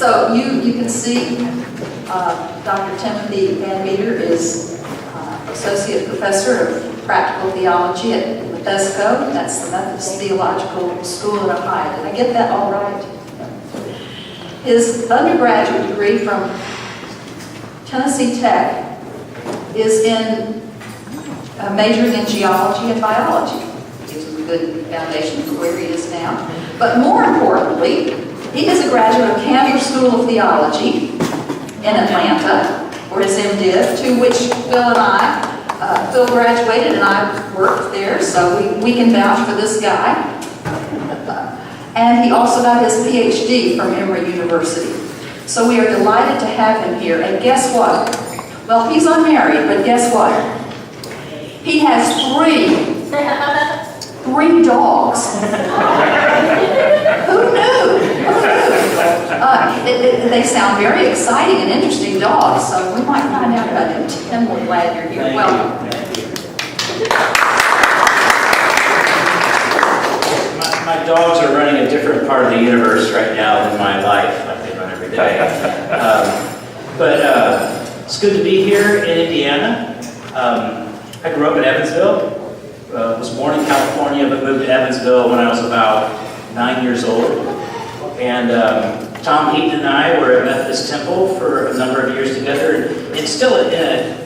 So you can see Dr. Timothy Van Meter is Associate Professor of Practical Theology at Methodist. That's the Methodist Theological School in Ohio. Did I get that all right? His undergraduate degree from Tennessee Tech is in majoring in geology and biology. Gives him a good foundation for where he is now. But more importantly, he is a graduate of Cantor School of Theology in Atlanta, or his MDiv, to which Phil graduated and I worked there, so we can vouch for this guy. And he also got his PhD from Emory University. So we are delighted to have him here. And guess what? Well, he's unmarried, but guess what? He has three dogs. Who knew? They sound very exciting and interesting dogs, so we might find out about them. Tim, we're glad you're here. Welcome. My dogs are running a different part of the universe right now than my life, like they run every day. But it's good to be here in Indiana. I grew up in Evansville. Was born in California, but moved to Evansville when I was about 9 years old. And Tom Heaton and I were at Methodist Temple for a number of years together, and still in a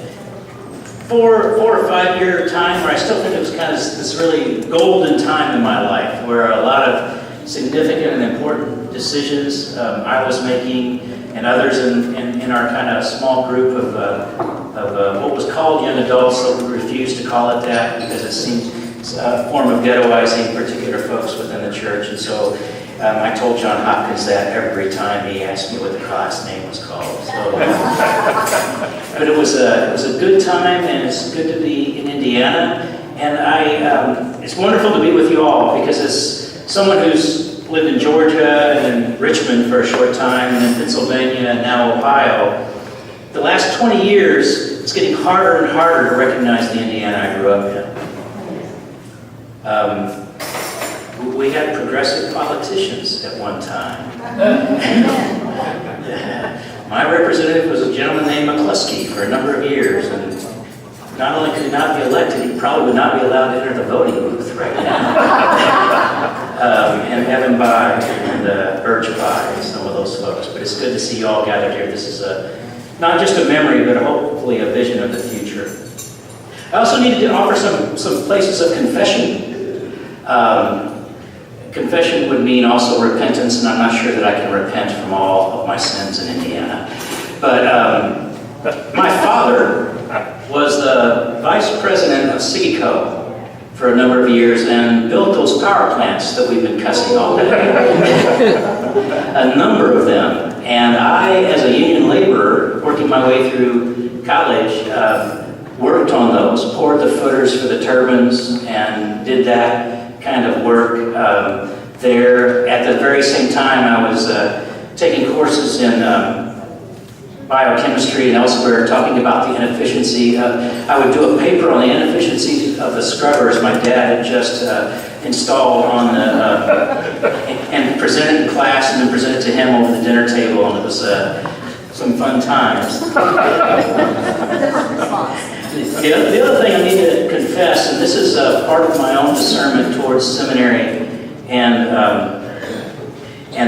4 or 5 year time where I still think it was kind of this really golden time in my life, where a lot of significant and important decisions I was making, and others in our kind of small group of what was called young adults, so we refused to call it that because it seemed a form of ghettoizing particular folks within the church. And so I told John Hopkins that every time he asked me what the class name was called. So, but it was a good time, and it's good to be in Indiana. And it's wonderful to be with you all, because as someone who's lived in Georgia and in Richmond for a short time, and in Pennsylvania and now Ohio, the last 20 years, it's getting harder and harder to recognize the Indiana I grew up in. We had progressive politicians at one time. My representative was a gentleman named McCluskey for a number of years, and not only could he not be elected, he probably would not be allowed to enter the voting booth right now. And Evan By and Birch By and some of those folks. But it's good to see you all gathered here. This is not just a memory, but hopefully a vision of the future. I also needed to offer some places of confession. Confession would mean also repentance, and I'm not sure that I can repent from all of my sins in Indiana. But my father was the vice president of Ecological for a number of years and built those power plants that we've been cussing all day. A number of them. And I, as a union laborer, working my way through college, worked on those, poured the footers for the turbines, and did that kind of work there. At the very same time, I was taking courses in biochemistry and elsewhere, talking about the inefficiency. I would do a paper on the inefficiency of the scrubbers my dad had just installed on the, and presented in class, and then presented to him over the dinner table, and it was some fun times. The other thing I need to confess, and this is part of my own discernment towards seminary and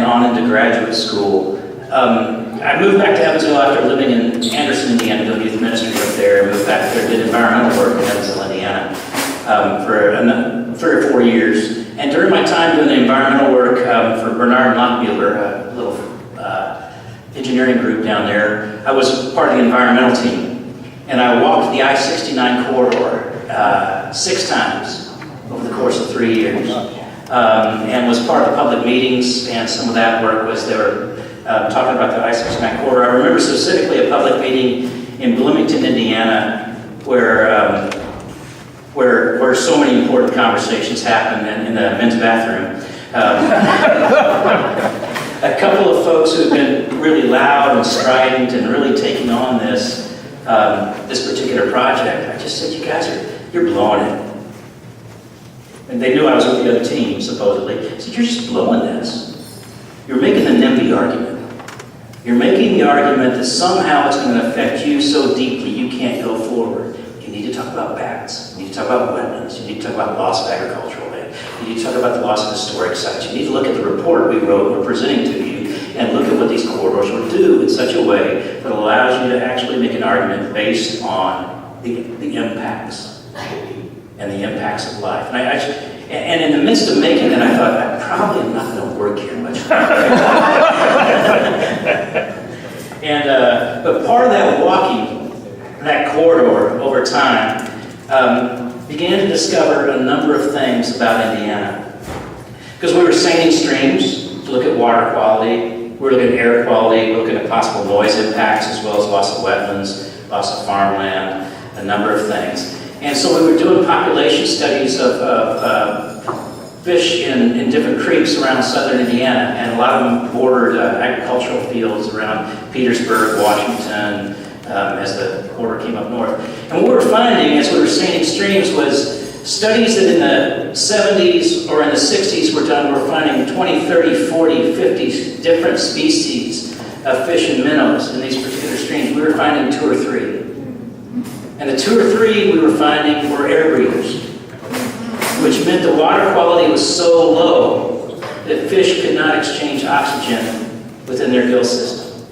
on into graduate school. I moved back to Evansville after living in Anderson, Indiana, doing youth ministry up there. I moved back there, did environmental work in Evansville, Indiana, for 3 or 4 years. And during my time doing the environmental work for Bernard Lockmuller, a little engineering group down there, I was part of the environmental team. And I walked the I-69 corridor 6 times over the course of 3 years, and was part of the public meetings, and some of that work was they were talking about the I-69 corridor. I remember specifically a public meeting in Bloomington, Indiana, where so many important conversations happened in the men's bathroom. A couple of folks who have been really loud and strident and really taking on this particular project, I just said, you guys you're blowing it. And they knew I was with the other team, supposedly. I said, you're just blowing this. You're making the NIMBY argument. you're making the argument that somehow it's going to affect you so deeply you can't go forward. You need to talk about bats. You need to talk about wetlands. You need to talk about loss of agricultural land. You need to talk about the loss of historic sites. You need to look at the report we wrote, we're presenting to you, and look at what these corridors would do in such a way that allows you to actually make an argument based on the impacts and the impacts of life. And in the midst of making it, I thought, I probably am not going to work here much. But part of that walking, that corridor over time, began to discover a number of things about Indiana. Because we were seining streams to look at water quality, we were looking at air quality, we were looking at possible noise impacts, as well as loss of wetlands, loss of farmland, a number of things. And so we were doing population studies of fish in different creeks around southern Indiana, and a lot of them bordered agricultural fields around Petersburg, Washington, as the border came up north. And what we were finding as we were seining streams was studies that in the 70s or in the 60s were done, were finding 20, 30, 40, 50 different species of fish and minnows in these particular streams. We were finding 2 or 3. And the 2 or 3 we were finding were air breathers, which meant the water quality was so low that fish could not exchange oxygen within their gill system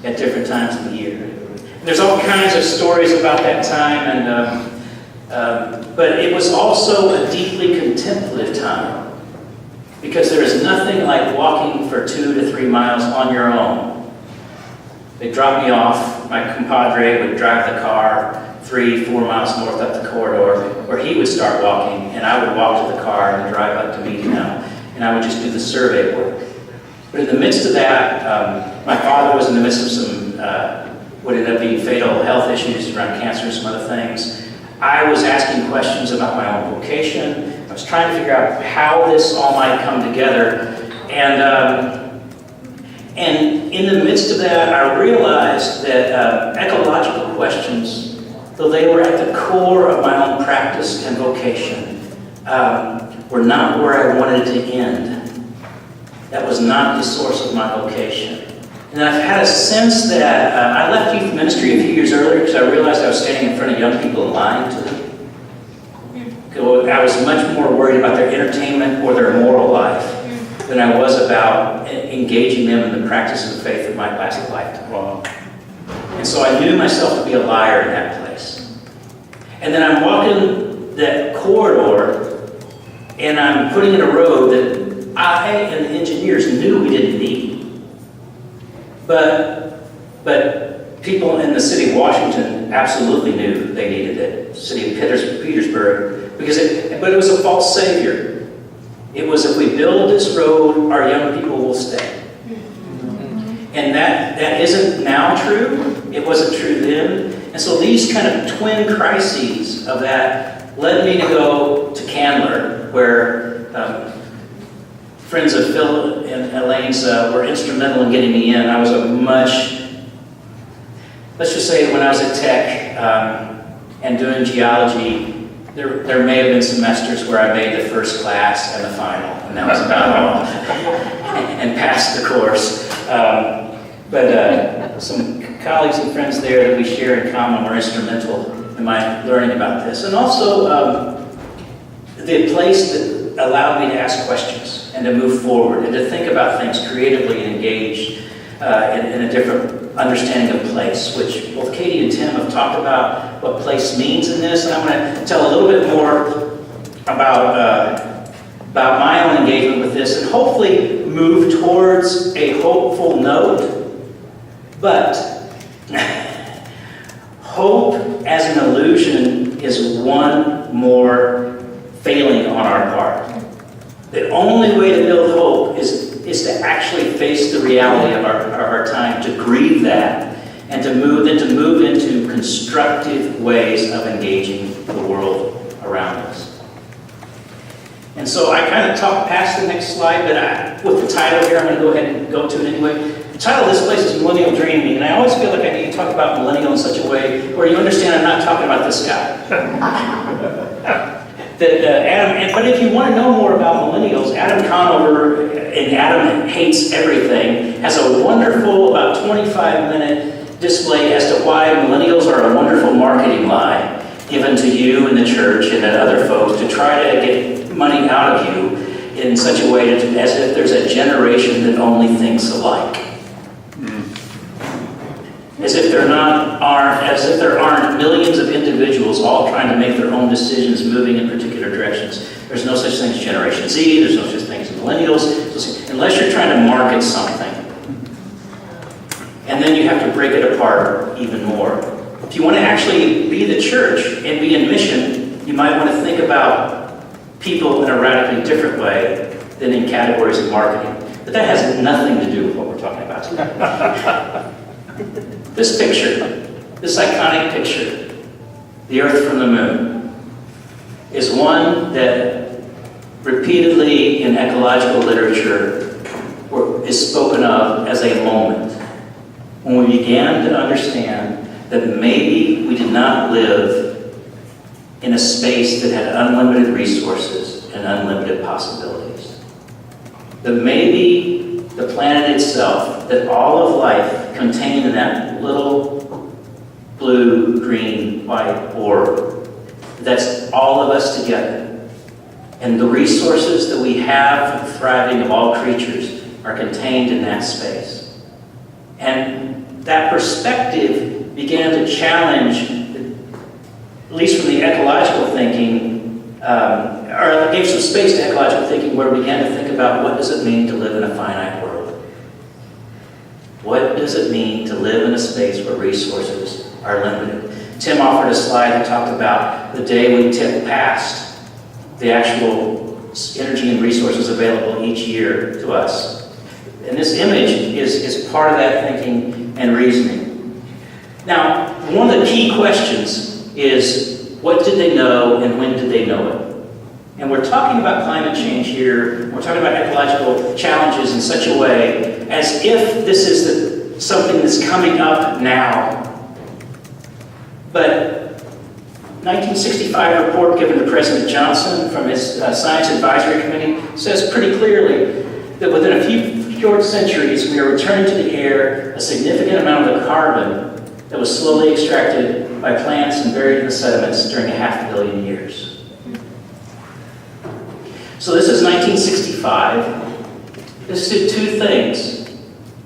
at different times of the year. And there's all kinds of stories about that time, but it was also a deeply contemplative time, because there is nothing like walking for 2 to 3 miles on your own. They dropped me off, my compadre would drive the car 3, 4 miles north up the corridor, where he would start walking, and I would walk to the car and drive up to meet him, and I would just do the survey work. But in the midst of that, my father was in the midst of some, what ended up being fatal health issues around cancer and some other things. I was asking questions about my own vocation. I was trying to figure out how this all might come together, and in the midst of that, I realized that ecological questions, though they were at the core of my own practice and vocation, were not where I wanted to end. That was not the source of my vocation. And I've had a sense that I left youth ministry a few years earlier because I realized I was standing in front of young people and lying to them. I was much more worried about their entertainment or their moral life than I was about engaging them in the practice of faith that might last a lifetime. Wow. And so I knew myself to be a liar in that place. And then I'm walking that corridor, and I'm putting in a road that I and the engineers knew we didn't need. But people in the city of Washington absolutely knew they needed it. The city of Petersburg, but it was a false savior. It was, if we build this road, our young people will stay. And that isn't now true. It wasn't true then. And so these kind of twin crises of that led me to go to Candler, where friends of Phil and Elaine's were instrumental in getting me in. I was let's just say when I was at Tech and doing geology, there may have been semesters where I made the first class and the final, and that was about all, and passed the course. But some colleagues and friends there that we share in common were instrumental in my learning about this. And also the place that allowed me to ask questions and to move forward and to think about things creatively and engage in a different understanding of place, which both Katie and Tim have talked about what place means in this. And I'm going to tell a little bit more about my own engagement with this, and hopefully move towards a hopeful note. But hope as an illusion is one more failing on our part. The only way to build hope is to actually face the reality of our time, to grieve that, and to move into constructive ways of engaging the world around us. And so I kind of talked past the next slide, but with the title here, I'm going to go ahead and go to it anyway. The title of this place is Millennial Dreaming, and I always feel like I need to talk about millennial in such a way where you understand I'm not talking about this guy. But if you want to know more about millennials, Adam Conover in Adam Hates Everything, has a wonderful, about 25-minute display as to why millennials are a wonderful marketing lie given to you and the church and other folks to try to get money out of you in such a way as if there's a generation that only thinks alike. As if there aren't millions of individuals all trying to make their own decisions moving in particular directions. There's no such thing as Generation Z, there's no such thing as millennials, unless you're trying to market something. And then you have to break it apart even more. If you want to actually be the church and be in mission, you might want to think about people in a radically different way than in categories of marketing. But that has nothing to do with what we're talking about today. This picture, this iconic picture, the Earth from the Moon, is one that repeatedly in ecological literature is spoken of as a moment when we began to understand that maybe we did not live in a space that had unlimited resources and unlimited possibilities. That maybe the planet itself, that all of life contained in that little blue, green, white orb, that's all of us together. And the resources that we have for the thriving of all creatures are contained in that space. And that perspective began to challenge, at least from the ecological thinking, or gave some space to ecological thinking where we began to think about what does it mean to live in a finite world? What does it mean to live in a space where resources are limited? Tim offered a slide that talked about the day we tip past the actual energy and resources available each year to us. And this image is part of that thinking and reasoning. Now, one of the key questions is, what did they know and when did they know it? And we're talking about climate change here, we're talking about ecological challenges in such a way as if this is something that's coming up now. But 1965 report given to President Johnson from his Science Advisory Committee says pretty clearly that within a few short centuries we are returning to the air a significant amount of the carbon that was slowly extracted by plants and buried in the sediments during 500 million years. So this is 1965. This did two things.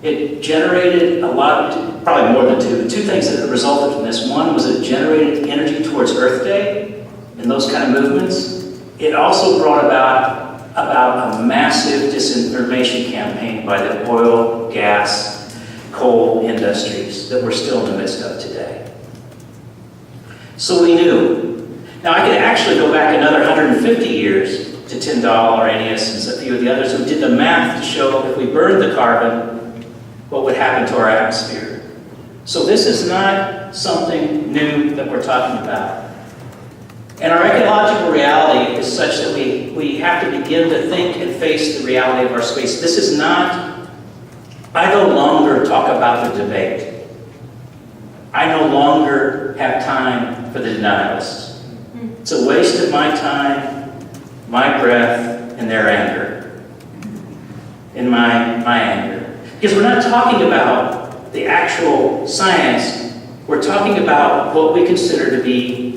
It generated a lot of, probably more than two, two things that resulted from this. One was it generated energy towards Earth Day and those kind of movements. It also brought about a massive disinformation campaign by the oil, gas, coal industries that we're still in the midst of today. So we knew. Now I could actually go back another 150 years to Tyndall, Arrhenius, and a few of the others who did the math to show if we burned the carbon, what would happen to our atmosphere. So this is not something new that we're talking about. And our ecological reality is such that we have to begin to think and face the reality of our space. This is not, I no longer talk about the debate. I no longer have time for the denialists. It's a waste of my time, my breath, and their anger. And my anger. Because we're not talking about the actual science, we're talking about what we consider to be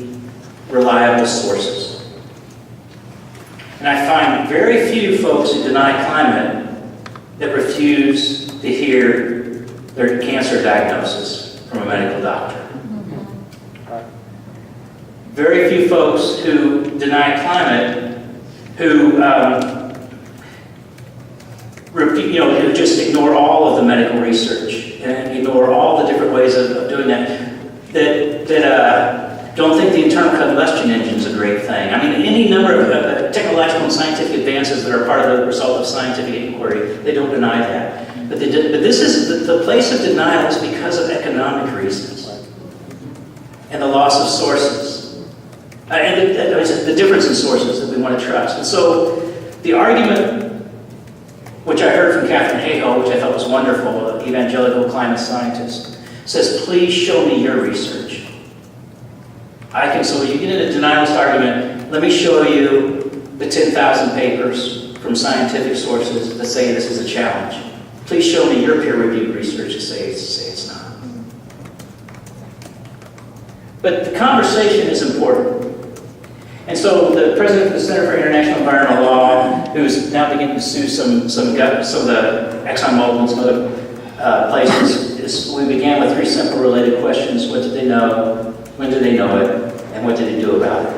reliable sources. And I find very few folks who deny climate that refuse to hear their cancer diagnosis from a medical doctor. Very few folks who deny climate who who just ignore all of the medical research and ignore all the different ways of doing that don't think the internal combustion engine is a great thing. I mean, any number of technological and scientific advances that are part of the result of scientific inquiry, they don't deny that. But this is the place of denial is because of economic reasons and the loss of sources. And the difference in sources that we want to trust. And so the argument, which I heard from Catherine Hayhoe, which I thought was wonderful, an evangelical climate scientist, says, please show me your research. So you get in a denialist argument, let me show you the 10,000 papers from scientific sources that say this is a challenge. Please show me your peer-reviewed research to say it's not. But the conversation is important. And so the president of the Center for International Environmental Law, who's now beginning to sue some of the ExxonMobil and some other places, we began with 3 simple related questions. What did they know? When did they know it? And what did they do about it?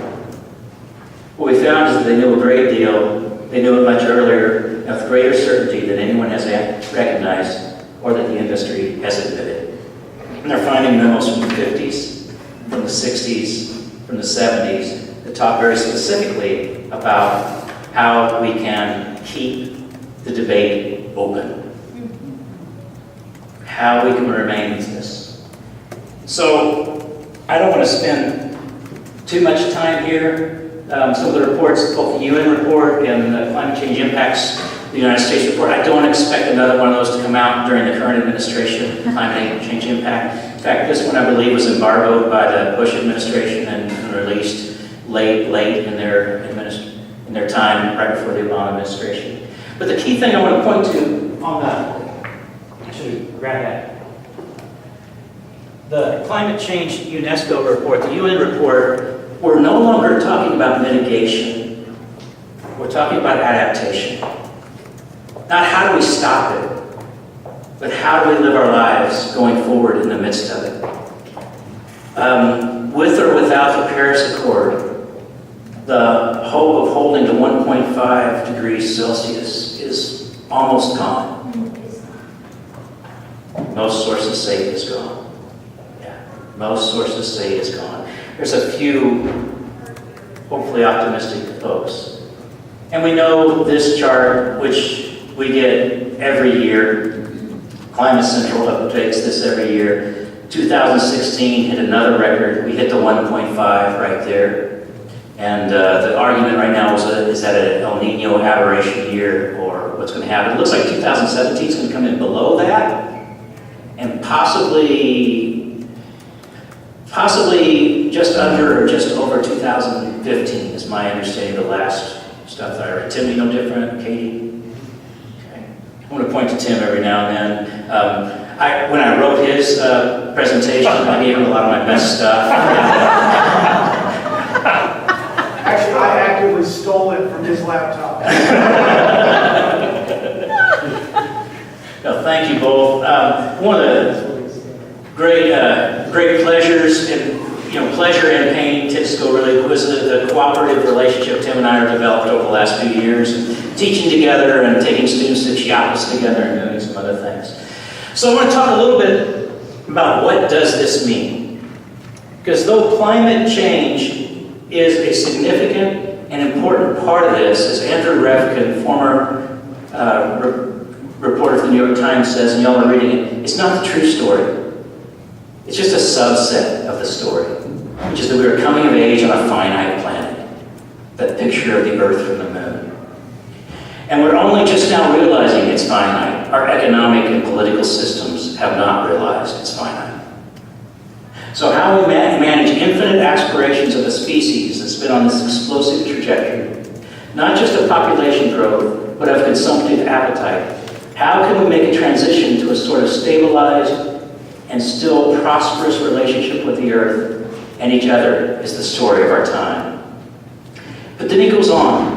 What we found is that they knew a great deal. They knew it much earlier and with greater certainty than anyone has recognized or that the industry has admitted. And they're finding memos from the 50s, from the 60s, from the 70s that talk very specifically about how we can keep the debate open, how we can remain in this. So I don't want to spend too much time here. Some of the reports, both the UN report and the Climate Change Impacts, the United States report, I don't expect another one of those to come out during the current administration, Climate Change Impact. In fact, this one I believe was embargoed by the Bush administration and released late in their time, right before the Obama administration. But the key thing I want to point to on actually grab that. The Climate Change UNESCO report, the UN report, we're no longer talking about mitigation. We're talking about adaptation. Not how do we stop it, but how do we live our lives going forward in the midst of it. With or without the Paris Accord, the hope of holding to 1.5 degrees Celsius is almost gone. Most sources say it is gone. Yeah, most sources say it is gone. There's a few, hopefully optimistic folks. And we know this chart, which we get every year. Climate Central updates this every year. 2016 hit another record. We hit the 1.5 right there. And the argument right now is that an El Nino aberration year or what's going to happen. It looks like 2017 is going to come in below that. And possibly just under or just over 2015 is my understanding of the last stuff that I read. Tim, you know different? Katie? Okay. I want to point to Tim every now and then. When I wrote his presentation, I gave him a lot of my best stuff. Actually, I actively stole it from his laptop. No, thank you both. One of the great pleasures and pleasure and pain tends to go really was the cooperative relationship Tim and I have developed over the last few years, and teaching together and taking students to Chiapas together and doing some other things. So I want to talk a little bit about what does this mean, because though climate change is a significant and important part of this, as Andrew Refkin, former reporter for the New York Times says, and y'all are reading it, it's not the true story. It's just a subset of the story, which is that we are coming of age on a finite planet. That picture of the Earth from the moon. And we're only just now realizing it's finite. Our economic and political systems have not realized it's finite. So how we manage infinite aspirations of a species that's been on this explosive trajectory, not just of population growth, but of consumptive appetite. How can we make a transition to a sort of stabilized and still prosperous relationship with the Earth and each other is the story of our time. But then he goes on.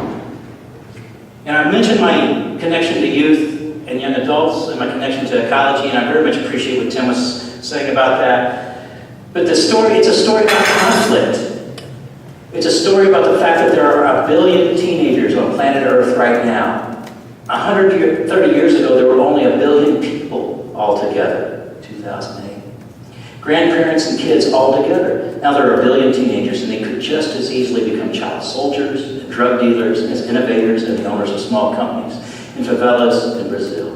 And I've mentioned my connection to youth and young adults and my connection to ecology, and I very much appreciate what Tim was saying about that. But it's a story about conflict. It's a story about the fact that there are 1 billion teenagers on planet Earth right now. 30 years ago, there were only 1 billion people altogether. 2008. Grandparents and kids all together. Now there are 1 billion teenagers, and they could just as easily become child soldiers, and drug dealers, and as innovators and the owners of small companies in favelas in Brazil.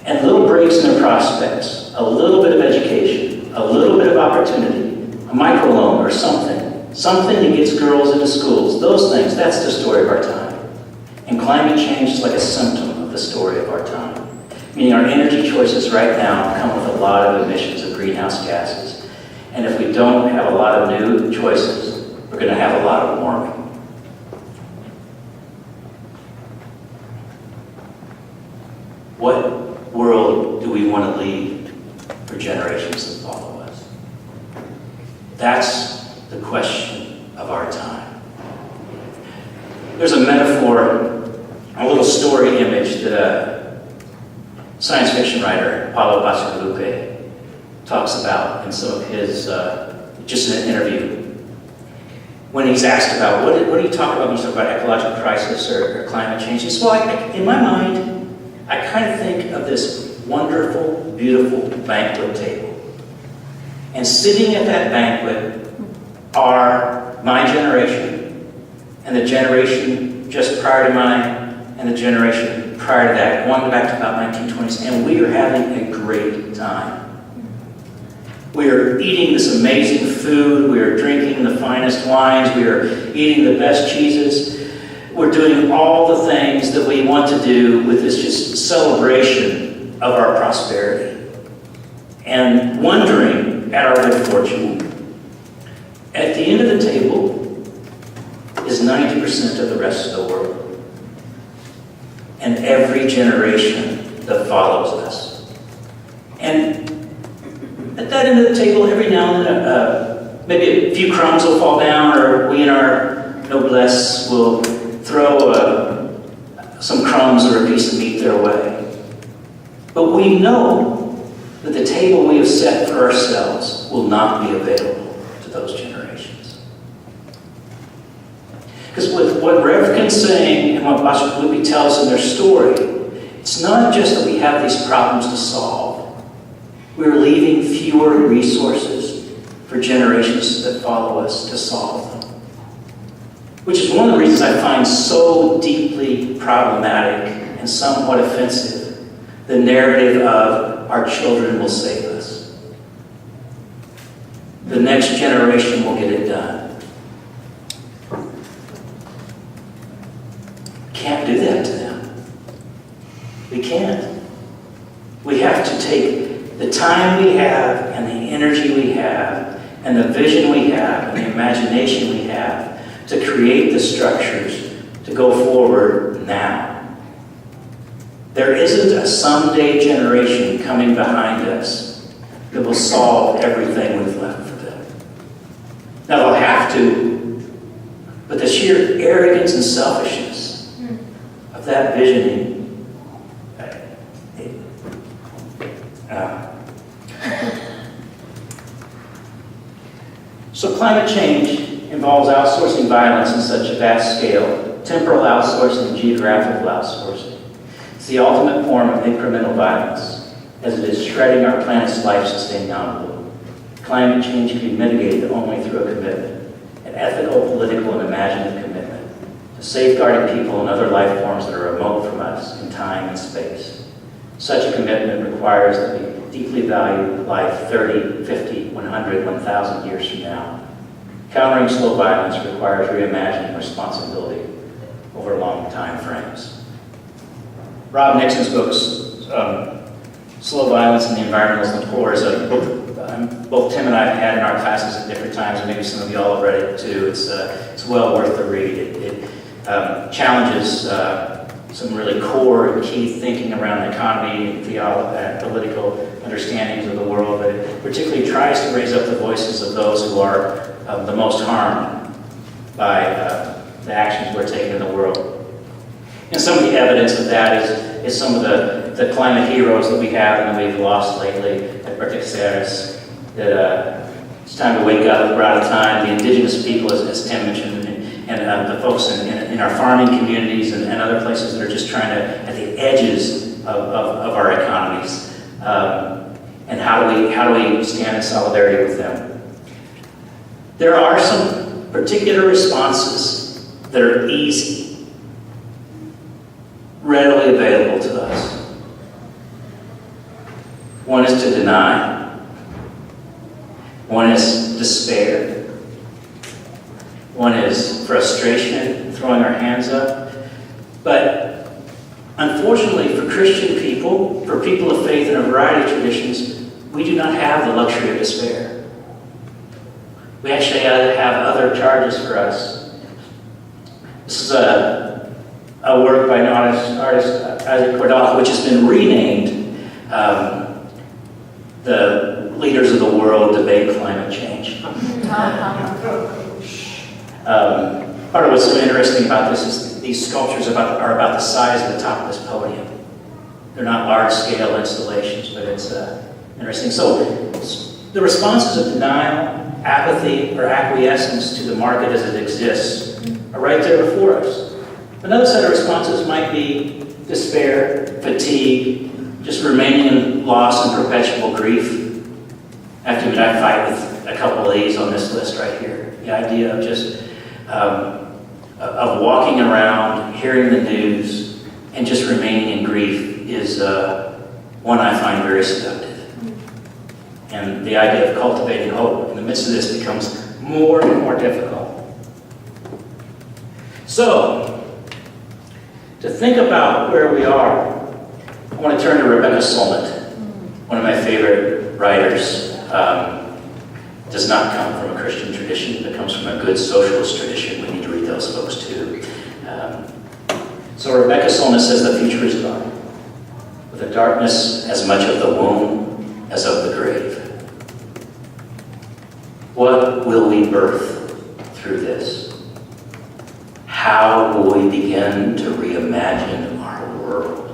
And little breaks in their prospects, a little bit of education, a little bit of opportunity, a microloan or something that gets girls into schools. Those things, that's the story of our time. And climate change is like a symptom of the story of our time. Meaning our energy choices right now come with a lot of emissions of greenhouse gases. And if we don't have a lot of new choices, we're going to have a lot of warming. world do we want to leave for generations that follow us? That's the question of our time. There's a metaphor, a little story image that a science fiction writer, Paulo Bacigalupi, talks about in some of his, just in an interview. When he's asked about, what do you talk about when you talk about ecological crisis or climate change? He says, well, in my mind, I kind of think of this wonderful, beautiful banquet table. And sitting at that banquet are my generation, and the generation just prior to mine, and the generation prior to that, going back to about 1920s, and we are having a great time. We are eating this amazing food. We are drinking the finest wines. We are eating the best cheeses. We're doing all the things that we want to do with this just celebration of our prosperity. And wondering at our good fortune, at the end of the table is 90% of the rest of the world. And every generation that follows us. And at that end of the table, every now and then, maybe a few crumbs will fall down, or we in our noblesse will throw some crumbs or a piece of meat their way. But we know that the table we have set for ourselves will not be available to those generations. Because with what Revkin's saying and what Bacigalupi tells in their story, it's not just that we have these problems to solve. We're leaving fewer resources for generations that follow us to solve them. Which is one of the reasons I find so deeply problematic and somewhat offensive the narrative of our children will save us. The next generation will get it done. Can't do that to them. We can't. We have to take the time we have and the energy we have and the vision we have and the imagination we have to create the structures to go forward now. There isn't a someday generation coming behind us that will solve everything we've left for them. Now they'll have to, but the sheer arrogance and selfishness of that visioning So climate change involves outsourcing violence on such a vast scale, temporal outsourcing and geographical outsourcing. It's the ultimate form of incremental violence, as it is shredding our planet's life-sustaining envelope. Climate change can be mitigated only through a commitment, an ethical, political, and imaginative commitment to safeguarding people and other life forms that are remote from us in time and space. Such a commitment requires that we deeply value life 30, 50, 100, 1,000 years from now. Countering slow violence requires reimagining responsibility over long time frames. Rob Nixon's book, Slow Violence and the Environmentalists and the Poor, is a book both Tim and I have had in our classes at different times, and maybe some of you all have read it too. It's well worth the read. It challenges some really core and key thinking around economy and political understandings of the world, but it particularly tries to raise up the voices of those who are the most harmed by the actions we're taking in the world. And some of the evidence of that is some of the climate heroes that we have and that we've lost lately at Vertexeres, that it's time to wake up, we're out of time. The indigenous people, as Tim mentioned, and the folks in our farming communities and other places that are just trying to, at the edges of our economies, and how do we stand in solidarity with them? There are some particular responses that are easy, readily available to us. One is to deny. One is despair. One is frustration, throwing our hands up. But unfortunately for Christian people, for people of faith in a variety of traditions, we do not have the luxury of despair. We actually have other charges for us. This is a work by an artist, Isaac Cordala, which has been renamed Part of what's so interesting about this is these sculptures are about the size of the top of this podium. They're not large-scale installations, but it's interesting. So the responses of denial, apathy, or acquiescence to the market as it exists are right there before us. Another set of responses might be despair, fatigue, just remaining in loss and perpetual grief. I have to admit, I fight with a couple of these on this list right here. The idea of just of walking around, hearing the news, and just remaining in grief is one I find very seductive. And the idea of cultivating hope in the midst of this becomes more and more difficult. So, to think about where we are, I want to turn to Rebecca Solnit, one of my favorite writers. Does not come from a Christian tradition, but comes from a good socialist tradition. We need to read those folks too. So Rebecca Solnit says the future is dark, with a darkness as much of the womb as of the grave. What will we birth through this? How will we begin to reimagine our world?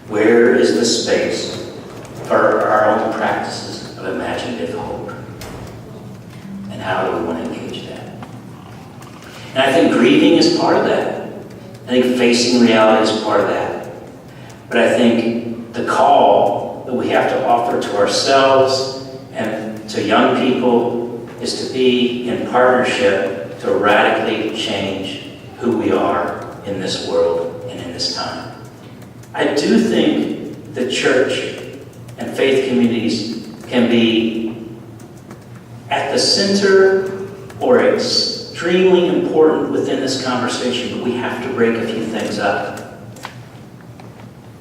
Where is the space for our own practices of imaginative hope? And how do we want to engage that? And I think grieving is part of that. I think facing reality is part of that. But I think the call that we have to offer to ourselves and to young people is to be in partnership to radically change who we are in this world and in this time. I do think the church and faith communities can be at the center or extremely important within this conversation, but we have to break a few things up.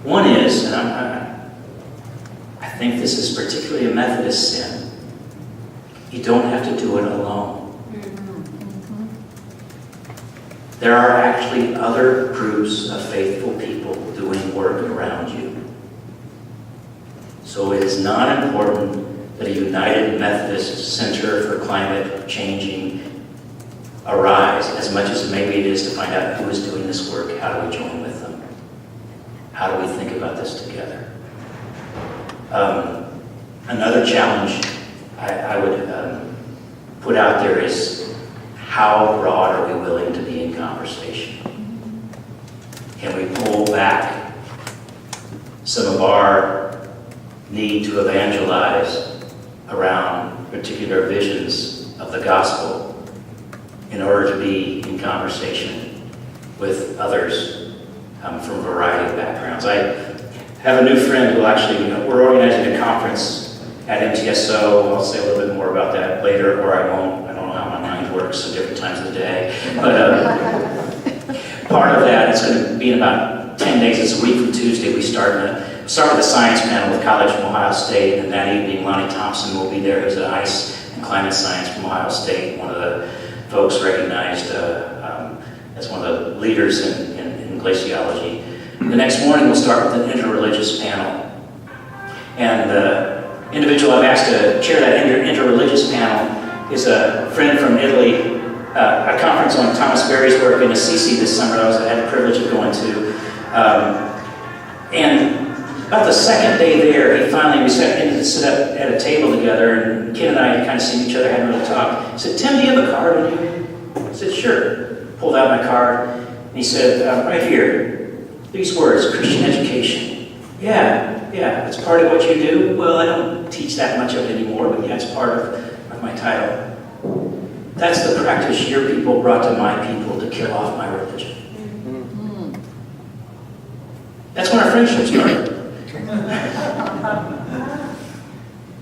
One is, and I think this is particularly a Methodist sin, you don't have to do it alone. There are actually other groups of faithful people doing work around you. So it is not important that a United Methodist Center for Climate Changing arise, as much as maybe it is to find out who is doing this work, how do we join with them? How do we think about this together? Another challenge I would put out there is, how broad are we willing to be in conversation? Can we pull back some of our need to evangelize around particular visions of the gospel in order to be in conversation with others from a variety of backgrounds? I have a new friend who actually, we're organizing a conference at MTSO. I'll say a little bit more about that later, or I won't. I don't know how my mind works at different times of the day. But part of that is going to be in about 10 days. It's a week from Tuesday. We start with a science panel with college from Ohio State, and that evening Lonnie Thompson will be there, who's an ice and climate science from Ohio State, one of the folks recognized as one of the leaders in glaciology. The next morning we'll start with an interreligious panel. And the individual I've asked to chair that interreligious panel is a friend from Italy, a conference on Thomas Berry's work in Assisi this summer I had the privilege of going to. And about the second day there, we sit up at a table together, and Ken and I had kind of seen each other, hadn't really talked. He said, "Tim, do you have a card with you?" I said, "Sure." Pulled out my card, and he said, "Right here, these words, Christian education." Yeah, it's part of what you do. Well, I don't teach that much of it anymore, but yeah, it's part of my title. That's the practice your people brought to my people to kill off my religion. That's when our friendship started.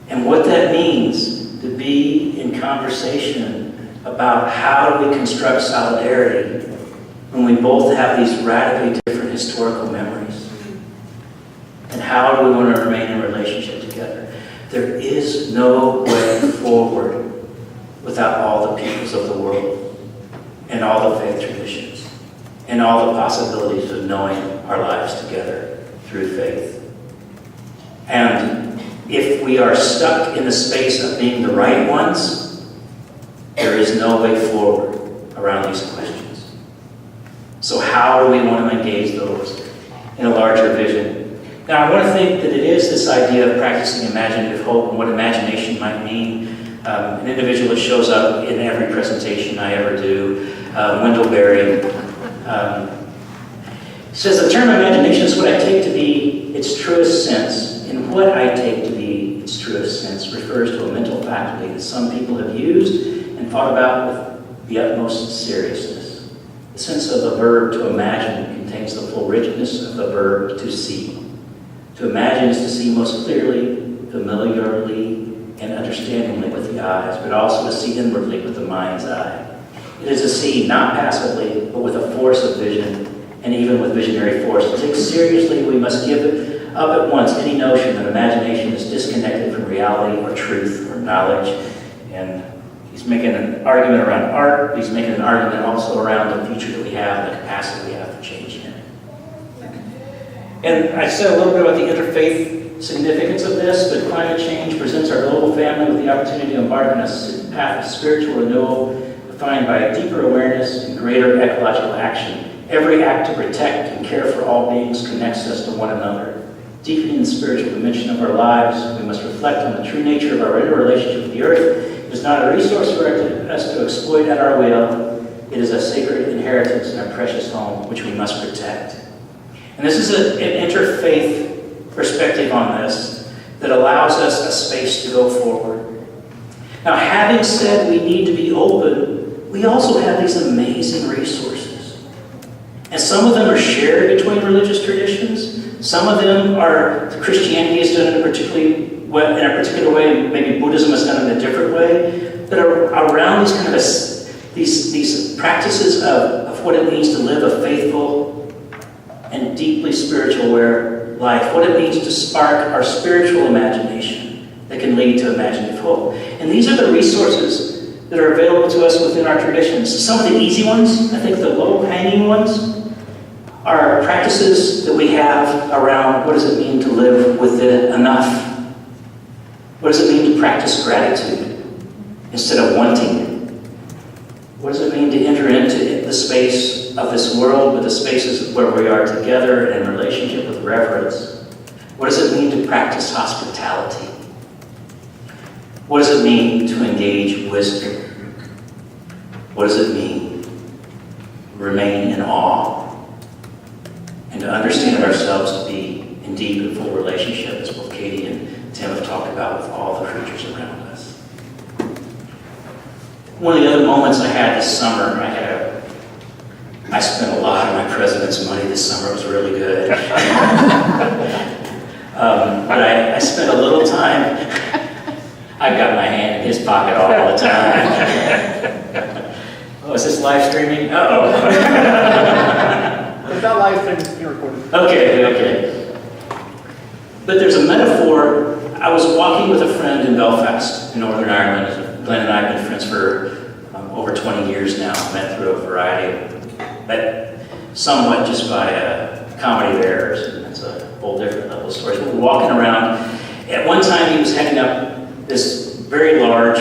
And what that means to be in conversation about how do we construct solidarity when we both have these radically different historical memories. And how do we want to remain in relationship together? There is no way forward without all the peoples of the world and all the faith traditions and all the possibilities of knowing our lives together through faith. And if we are stuck in the space of being the right ones, there is no way forward around these questions. So how do we want to engage those in a larger vision? Now, I want to think that it is this idea of practicing imaginative hope and what imagination might mean. An individual that shows up in every presentation I ever do, Wendell Berry, says the term imagination is what I take to be its truest sense. And what I take to be its truest sense refers to a mental faculty that some people have used and thought about with the utmost seriousness. The sense of the verb to imagine contains the full richness of the verb to see. To imagine is to see most clearly, familiarly, and understandingly with the eyes, but also to see inwardly with the mind's eye. It is to see not passively, but with a force of vision, and even with visionary force. To take seriously, we must give up at once any notion that imagination is disconnected from reality or truth or knowledge. And he's making an argument around art, but he's making an argument also around the future that we have, the capacity we have for changing it. And I said a little bit about the interfaith significance of this, but climate change presents our global family with the opportunity to embark on a path of spiritual renewal defined by a deeper awareness and greater ecological action. Every act to protect and care for all beings connects us to one another. Deepening the spiritual dimension of our lives, we must reflect on the true nature of our interrelationship with the earth. It is not a resource for us to exploit at our will. It is a sacred inheritance and a precious home which we must protect. And this is an interfaith perspective on this that allows us a space to go forward. Now, having said we need to be open, we also have these amazing resources. And some of them are shared between religious traditions. Some of them are, Christianity has done it in a particular way, maybe Buddhism has done it in a different way, that are around these kind of these practices of what it means to live a faithful and deeply spiritual aware life, what it means to spark our spiritual imagination that can lead to imaginative hope. And these are the resources that are available to us within our traditions. Some of the easy ones, I think the low-hanging ones, are practices that we have around what does it mean to live with enough? What does it mean to practice gratitude instead of wanting it? What does it mean to enter into the space of this world with the spaces where we are together and in relationship with reverence? What does it mean to practice hospitality? What does it mean to engage wisdom? What does it mean to remain in awe and to understand ourselves to be in deep and full relationship, as both Katie and Tim have talked about, with all the creatures around us? One of the other moments I had this summer, I spent a lot of my president's money this summer. It was really good. But I spent a little time. I've got my hand in his pocket all the time. Oh, is this live streaming? Uh-oh. It's not live stream, it's being recorded. Okay. But there's a metaphor. I was walking with a friend in Belfast, in Northern Ireland. Glenn and I have been friends for over 20 years now. Met through a variety of, met somewhat just by comedy there. And that's a whole different level of stories. But we're walking around. At one time, he was heading up this very large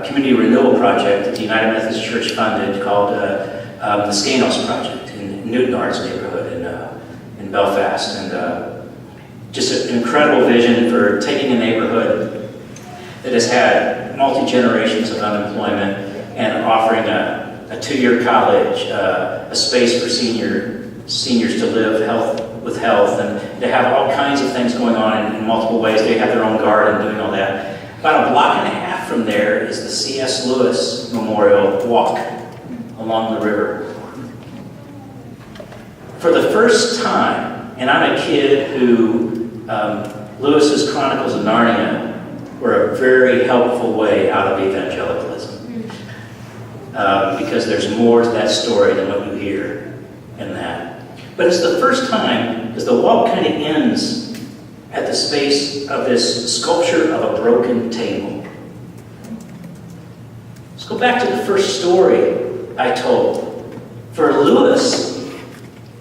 community renewal project that the United Methodist Church funded called the Scanos Project in Newtonards neighborhood in Belfast. And just an incredible vision for taking a neighborhood that has had multi-generations of unemployment and offering a two-year college, a space for seniors to live with health, and to have all kinds of things going on in multiple ways. They have their own garden doing all that. About a block and a half from there is the C.S. Lewis Memorial Walk along the river. For the first time, and I'm a kid who Lewis's Chronicles of Narnia were a very helpful way out of evangelicalism. Because there's more to that story than what you hear in that. But it's the first time, because the walk kind of ends at the space of this sculpture of a broken table. Let's go back to the first story I told. For Lewis,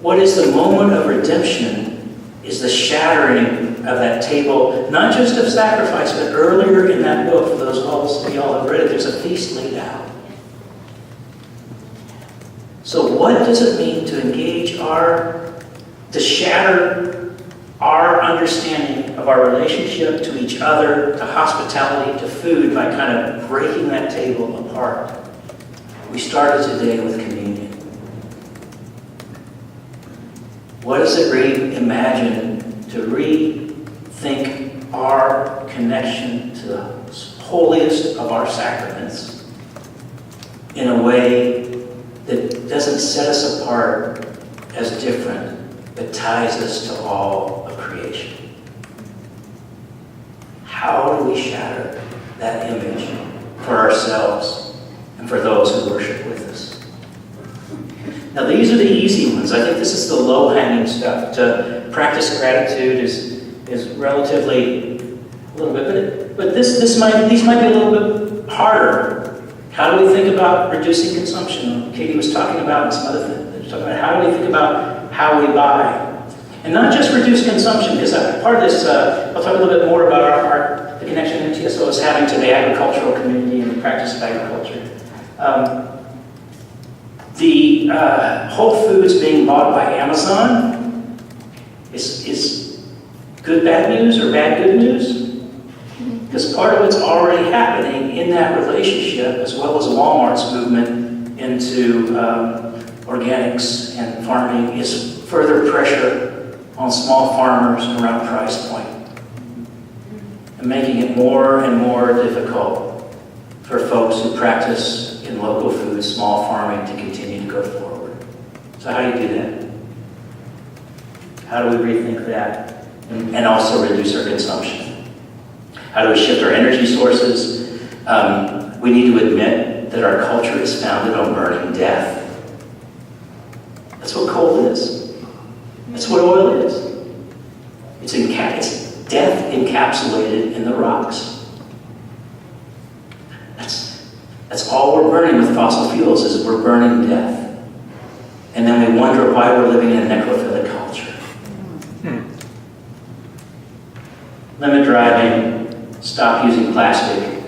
what is the moment of redemption is the shattering of that table, not just of sacrifice, but earlier in that book, for those of you all have read it, there's a feast laid out. So what does it mean to engage to shatter our understanding of our relationship to each other, to hospitality, to food, by kind of breaking that table apart? We started today with communion. What does it reimagine to rethink our connection to the holiest of our sacraments in a way that doesn't set us apart as different, but ties us to all of creation? How do we shatter that image for ourselves and for those who worship with us? Now, these are the easy ones. I think this is the low-hanging stuff. To practice gratitude is relatively a little bit, but these might be a little bit harder. How do we think about reducing consumption? Katie was talking about some other things. How do we think about how we buy? And not just reduce consumption, because part of this, I'll talk a little bit more about the connection that TSO is having to the agricultural community and the practice of agriculture. The Whole Foods being bought by Amazon is good bad news or bad good news? Because part of what's already happening in that relationship, as well as Walmart's movement into organics and farming, is further pressure on small farmers around price point, and making it more and more difficult for folks who practice in local food, small farming, to continue to go forward. So how do you do that? How do we rethink that and also reduce our consumption? How do we shift our energy sources? We need to admit that our culture is founded on burning death. That's what coal is. That's what oil is. It's death encapsulated in the rocks. That's all we're burning with fossil fuels, is we're burning death. And then we wonder why we're living in a necrophilic culture. Limit driving, stop using plastic.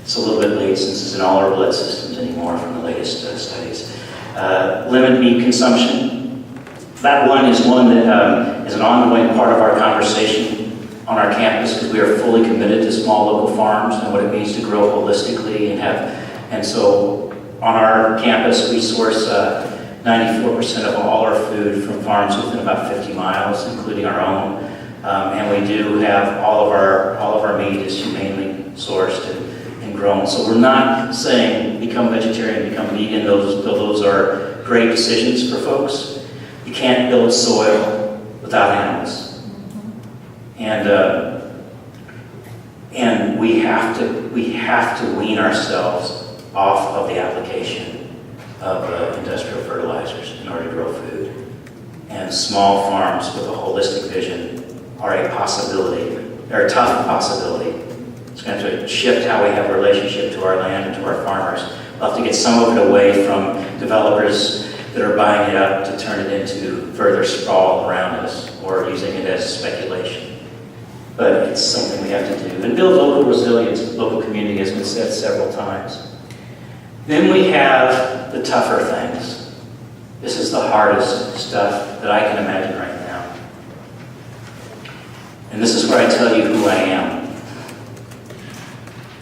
It's a little bit late since it's in all our blood systems anymore from the latest studies. Limit meat consumption. That one is that is an ongoing part of our conversation on our campus, because we are fully committed to small local farms and what it means to grow holistically and so on our campus we source 94% of all our food from farms within about 50 miles, including our own. And we do have all of our meat is humanely sourced and grown. So we're not saying become vegetarian, become vegan. Those are great decisions for folks. You can't build soil without animals. And we have to wean ourselves off of the application of industrial fertilizers in order to grow food. And small farms with a holistic vision are a possibility. They're a tough possibility. It's going to shift how we have a relationship to our land and to our farmers. We'll have to get some of it away from developers that are buying it up to turn it into further sprawl around us or using it as speculation. But it's something we have to do. And build local resilience, local community, has been said several times. Then we have the tougher things. This is the hardest stuff that I can imagine right now. And this is where I tell you who I am.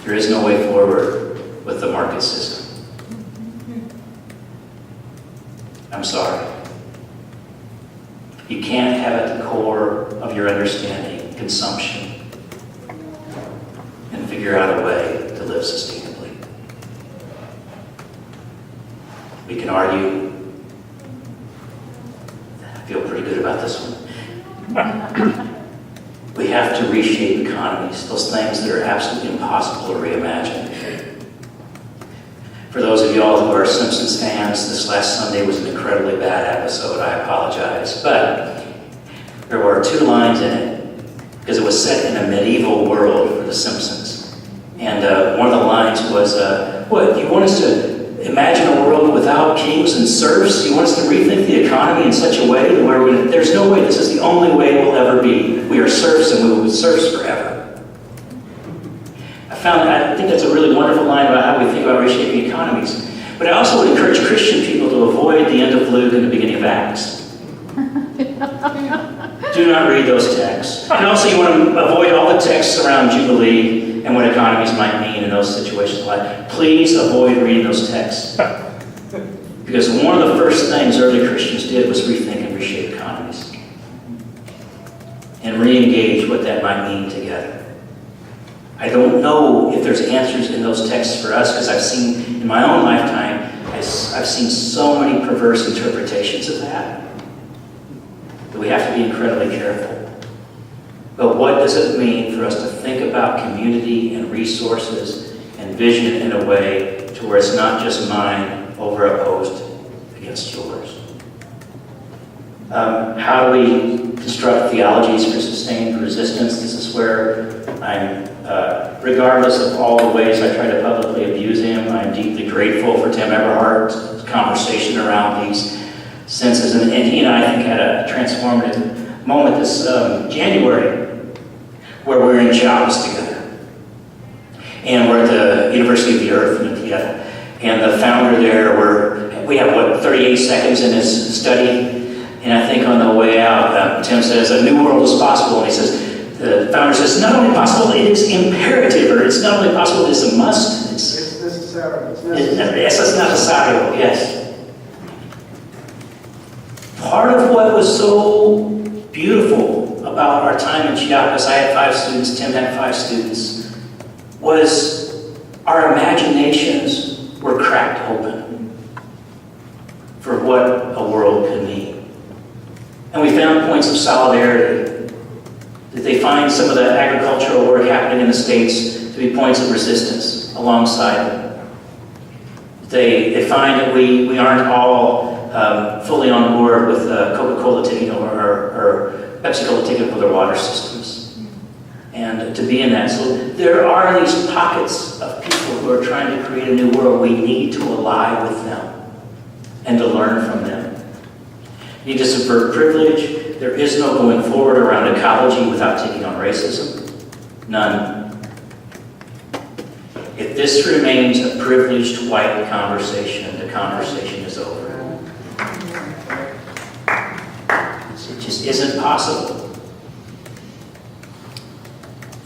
There is no way forward with the market system. I'm sorry. You can't have at the core of your understanding consumption and figure out a way to live sustainably. We can argue. I feel pretty good about this one. We have to reshape economies, those things that are absolutely impossible to reimagine. For those of y'all who are Simpsons fans, this last Sunday was an incredibly bad episode. I apologize. But there were 2 lines in it, because it was set in a medieval world for The Simpsons. And one of the lines was, what, you want us to imagine a world without kings and serfs? You want us to rethink the economy in such a way where there's no way, this is the only way we'll ever be. We are serfs and we will be serfs forever. I think that's a really wonderful line about how we think about reshaping economies. But I also would encourage Christian people to avoid the end of Luke and the beginning of Acts. Do not read those texts. And also you want to avoid all the texts around Jubilee and what economies might mean in those situations. Like, please avoid reading those texts. Because one of the first things early Christians did was rethink and reshape economies. And re-engage what that might mean together. I don't know if there's answers in those texts for us, because I've seen, in my own lifetime, I've seen so many perverse interpretations of that we have to be incredibly careful. But what does it mean for us to think about community and resources and vision in a way to where it's not just mine opposed against yours? How do we construct theologies for sustained resistance? This is where I'm, regardless of all the ways I try to publicly abuse him, I'm deeply grateful for Tim Eberhardt's conversation around these senses. And he and I think had a transformative moment this January where we were in Chiapas together. And we're at the University of the Earth in India. And the founder there, we have, 38 seconds in his study. And I think on the way out, Tim says, a new world is possible. And he says, the founder says, not only possible, it is imperative. Or it's not only possible, it is a must. It's necessary. It's necessary, yes. Part of what was so beautiful about our time in Chiapas, I had 5 students, Tim had 5 students, was our imaginations were cracked open for what a world could mean. And we found points of solidarity. That they find some of the agricultural work happening in the States to be points of resistance alongside them. They find that we aren't all fully on board with Coca-Cola taking over or Pepsi-Cola taking over their water systems. And to be in that. So there are these pockets of people who are trying to create a new world. We need to ally with them and to learn from them. We need to subvert privilege. There is no going forward around ecology without taking on racism. None. If this remains a privileged white conversation, the conversation is over. It just isn't possible.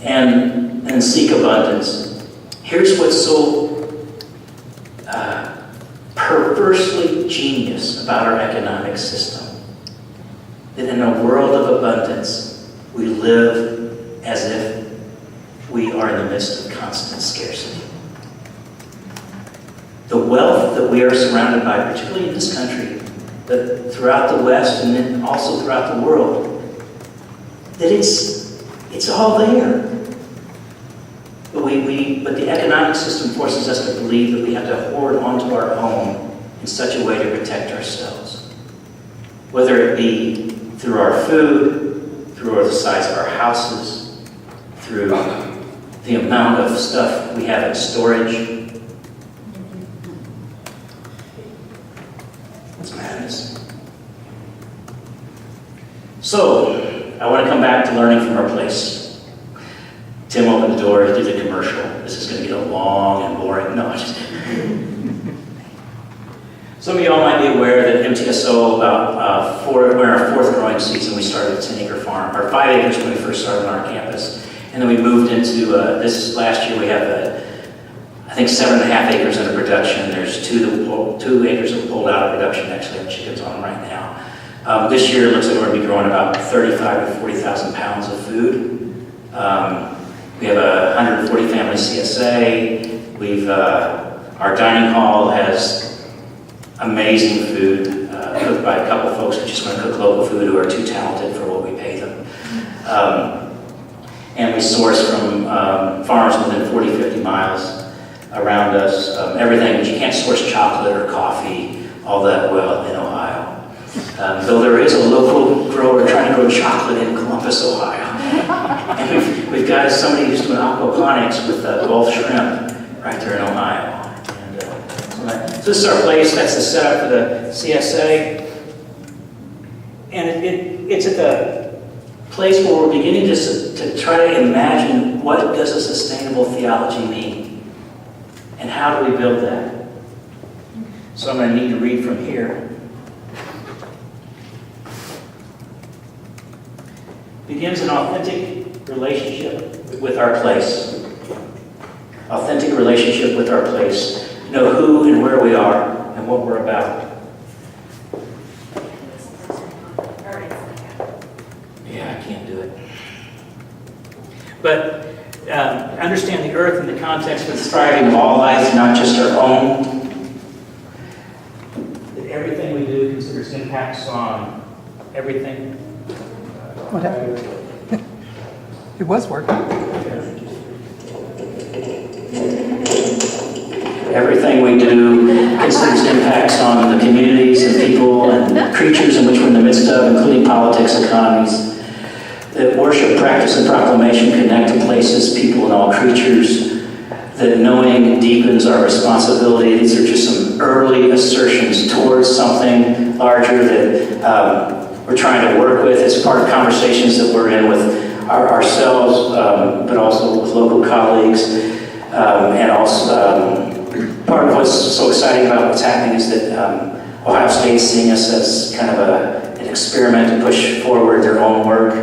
And seek abundance. Here's what's so perversely genius about our economic system. That in a world of abundance, we live as if we are in the midst of constant scarcity. The wealth that we are surrounded by, particularly in this country, but throughout the West and then also throughout the world, that it's all there. But the economic system forces us to believe that we have to hoard onto our own in such a way to protect ourselves. Whether it be through our food, through the size of our houses, through the amount of stuff we have in storage. It's madness. So, I want to come back to learning from our place. Tim opened the door, he did the commercial. This is going to get long and boring. No, Some of y'all might be aware that MTSO, we're in our 4th growing season. We started a 10-acre farm, or 5 acres when we first started on our campus. And then we moved into, this last year we have, I think 7.5 acres under production. There's 2 acres that pulled out of production. Actually, have chickens on them right now. This year it looks like we're going to be growing about 35 to 40,000 pounds of food. We have a 140 family CSA. Our dining hall has amazing food cooked by a couple of folks who just want to cook local food who are too talented for what we pay them. And we source from farms within 40, 50 miles around us. Everything, but you can't source chocolate or coffee all that well in Ohio. Though there is a local grower trying to grow chocolate in Columbus, Ohio. And we've got somebody who's doing aquaponics with Gulf shrimp right there in Ohio. So this is our place. That's the setup for the CSA. And it's at the place where we're beginning to try to imagine what does a sustainable theology mean? And how do we build that? So I'm going to need to read from here. Begins an authentic relationship with our place. Authentic relationship with our place. Know who and where we are and what we're about. Yeah, I can't do it. But understand the earth in the context of thriving of all life, not just our own. That everything we do considers impacts on everything. What happened? It was working. Everything we do considers impacts on the communities and people and creatures in which we're in the midst of, including politics, economies. That worship, practice, and proclamation connect to places, people, and all creatures. That knowing deepens our responsibility. These are just some early assertions towards something larger that we're trying to work with as part of conversations that we're in with ourselves, but also with local colleagues. And also, part of what's so exciting about what's happening is that Ohio State's seeing us as kind of an experiment to push forward their own work.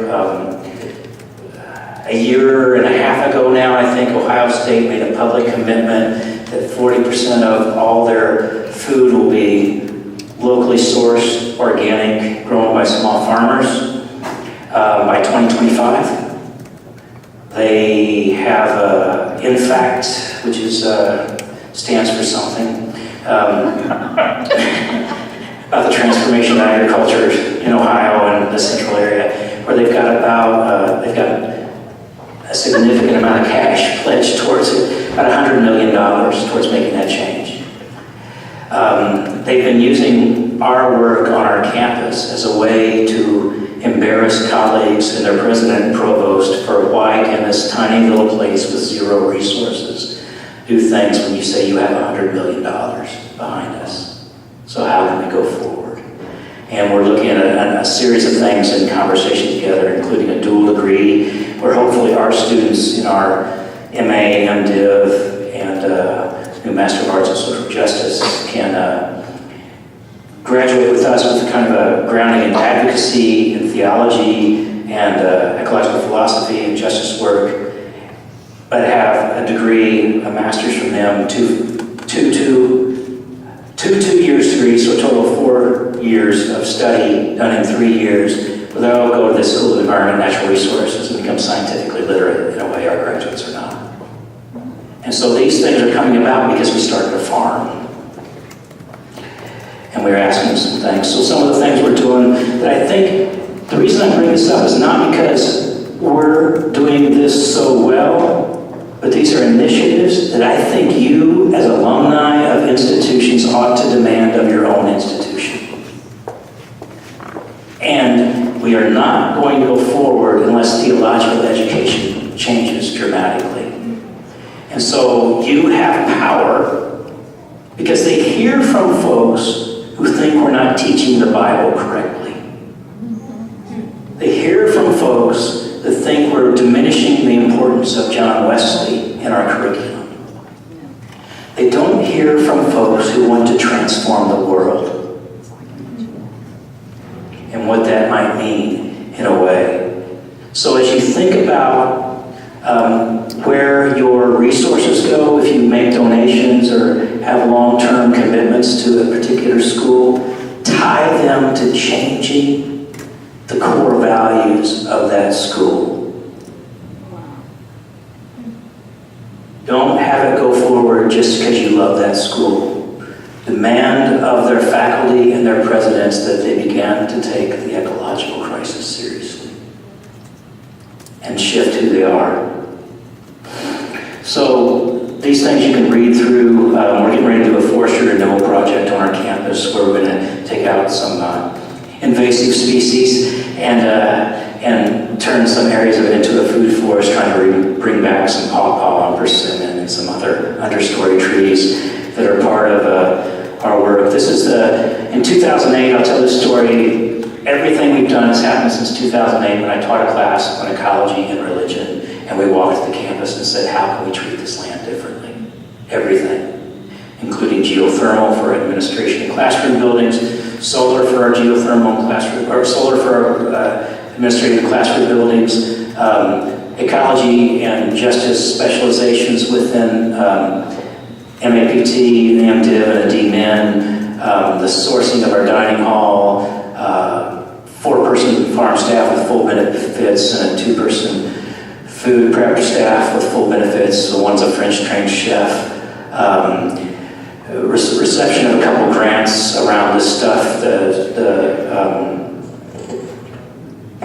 A year and a half ago now, I think, Ohio State made a public commitment that 40% of all their food will be locally sourced, organic, grown by small farmers by 2025. They have INFACT, which is stands for something, about the transformation of agriculture in Ohio and the central area, where they've got a significant amount of cash pledged towards it, about $100 million towards making that change. They've been using our work on our campus as a way to embarrass colleagues and their president and provost for why can this tiny little place with zero resources do things when you say you have $100 million behind us. So how can we go forward? And we're looking at a series of things in conversation together, including a dual degree, where hopefully our students in our MA, MDiv, and new Master of Arts in Social Justice can graduate with us with kind of a grounding in advocacy and theology and ecological philosophy and justice work, but have a degree, a master's from them, two years degrees, so a total of 4 years of study done in 3 years, where they'll go to the School of Environment and Natural Resources and become scientifically literate in a way our graduates are not. And so these things are coming about because we started a farm. And we were asking some things. So some of the things we're doing that I think, the reason I bring this up is not because we're doing this so well, but these are initiatives that I think you, as alumni of institutions, ought to demand of your own institution. And we are not going to go forward unless theological education changes dramatically. And so you have power because they hear from folks who think we're not teaching the Bible correctly. They hear from folks that think we're diminishing the importance of John Wesley in our curriculum. They don't hear from folks who want to transform the world and what that might mean in a way. So as you think about where your resources go, if you make donations or have long-term commitments to a particular school, tie them to changing the core values of that school. Don't have it go forward just because you love that school. Demand of their faculty and their presidents that they begin to take the ecological crisis seriously and shift who they are. So these things you can read through. We're getting ready to do a forestry renewal project on our campus where we're going to take out some invasive species and turn some areas of it into a food forest, trying to bring back some pawpaw and persimmon and some other understory trees that are part of our work. This is in 2008, I'll tell this story. Everything we've done has happened since 2008 when I taught a class on ecology and religion, and we walked the campus and said, how can we treat this land differently? Everything. including geothermal for administration in classroom buildings, solar for our geothermal classroom, or solar for our administrative classroom buildings, ecology and justice specializations within MAPT, an MDiv, and a DMin, the sourcing of our dining hall, 4-person farm staff with full benefits, and a 2-person food prep staff with full benefits. So one's a French-trained chef. Reception of a couple grants around this stuff. The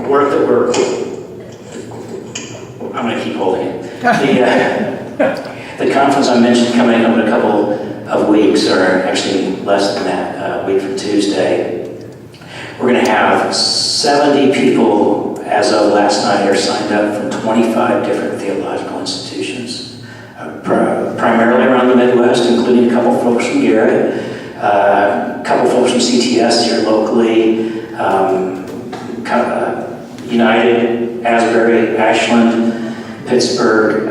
work that we're, I'm going to keep holding it. The conference I mentioned coming up in a couple of weeks, or actually less than that, a week from Tuesday. We're going to have 70 people, as of last night, are signed up from 25 different theological institutions, primarily around the Midwest, including a couple folks from Garrett, a couple folks from CTS here locally, United, Asbury, Ashland, Pittsburgh.